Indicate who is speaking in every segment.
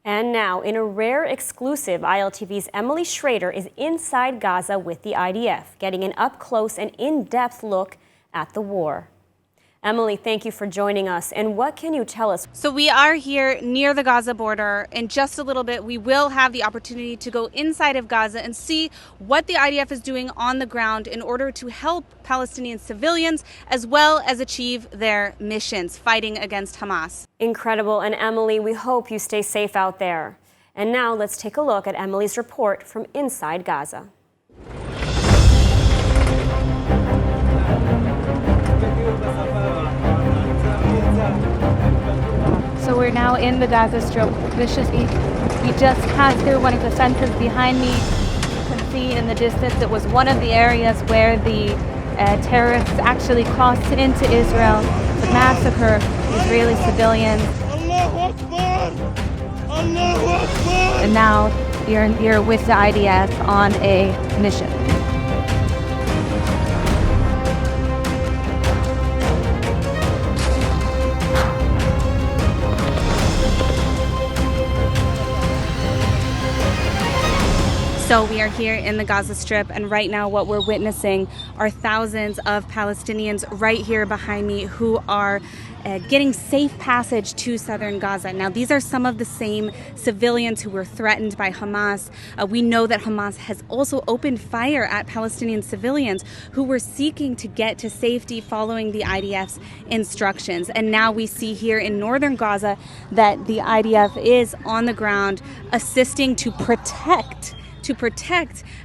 Speaker 1: And now, in a rare exclusive, ILTV's Emily Schrader is inside Gaza with the IDF, getting an up-close and in-depth look at the war. Emily, thank you for joining us. And what can you tell us?
Speaker 2: So we are here near the Gaza border. In just a little bit, we will have the opportunity to go inside of Gaza and see what the IDF is doing on the ground in order to help Palestinian civilians as well as achieve their missions fighting against Hamas.
Speaker 1: Incredible. And Emily, we hope you stay safe out there. And now let's take a look at Emily's report from inside Gaza.
Speaker 3: So we're now in the Gaza Strip. We just passed through one of the fences behind me. You can see in the distance it was one of the areas where the terrorists actually crossed into Israel to massacre Israeli civilians.
Speaker 4: Allahu Akbar! Allahu Akbar!
Speaker 3: And now you're here with the IDF on a mission.
Speaker 2: So we are here in the Gaza Strip, and right now what we're witnessing are thousands of Palestinians right here behind me who are getting safe passage to southern Gaza. Now, these are some of the same civilians who were threatened by Hamas. We know that Hamas has also opened fire at Palestinian civilians who were seeking to get to safety following the IDF's instructions. And now we see here in northern Gaza that the IDF is on the ground assisting to protect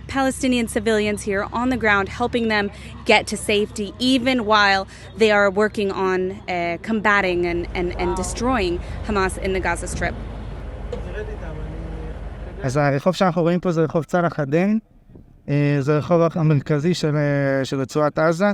Speaker 2: Palestinian civilians here on the ground, helping them get to safety, even while they are working on combating and destroying Hamas in the Gaza Strip.
Speaker 5: אז הרחוב שאנחנו רואים פה זה רחוב צלח הדין, זה הרחוב המרכזי של רצועת עזה.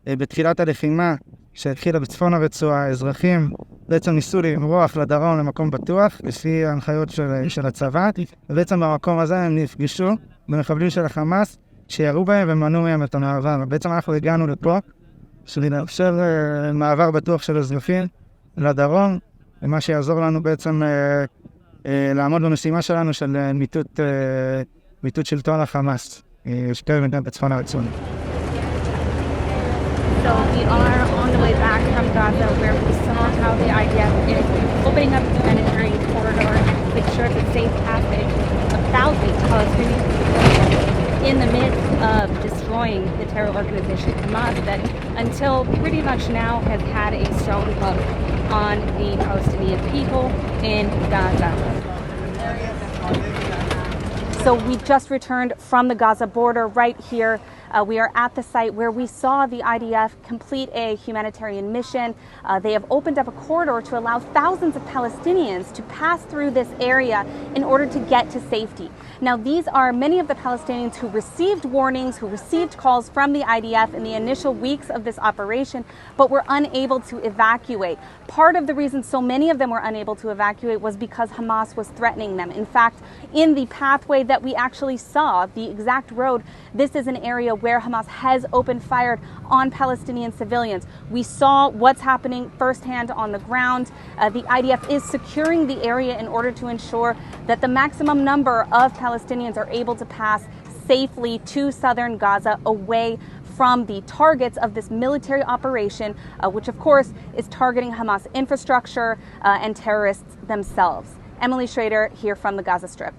Speaker 5: בתחילת הלחימה שהתחילה בצפון הרצועה, האזרחים בעצם ניסו לברוח לדרום למקום בטוח, לפי ההנחיות של הצבא, ובעצם במקום הזה הם נפגשו במחבלים של החמאס, שירו בהם ומנעו מהם את המעבר. ובעצם אנחנו הגענו לפה, בשביל לאפשר מעבר בטוח של אזרחים לדרום, ומה שיעזור לנו בעצם לעמוד במשימה שלנו של מיטוט שלטון החמאס, שתי מדינות בצפון הרצועה.
Speaker 3: So we are on the way back from Gaza, where we saw how the IDF is opening up the humanitarian corridor to ensure the safe passage of thousands of Palestinians in the midst of destroying the terror organization Hamas that until pretty much now has had a strong hook on the Palestinian people in Gaza.
Speaker 2: So we just returned from the Gaza border right here. We are at the site where we saw the IDF complete a humanitarian mission. They have opened up a corridor to allow thousands of Palestinians to pass through this area in order to get to safety. Now, these are many of the Palestinians who received warnings, who received calls from the IDF in the initial weeks of this operation, but were unable to evacuate. Part of the reason so many of them were unable to evacuate was because Hamas was threatening them. In fact, in the pathway that we actually saw, the exact road, this is an area where Hamas has opened fire on Palestinian civilians. We saw what's happening firsthand on the ground. The IDF is securing the area in order to ensure that the maximum number of Palestinians are able to pass safely to southern Gaza away from the targets of this military operation, which of course is targeting Hamas infrastructure and terrorists themselves. Emily Schrader here from the Gaza Strip.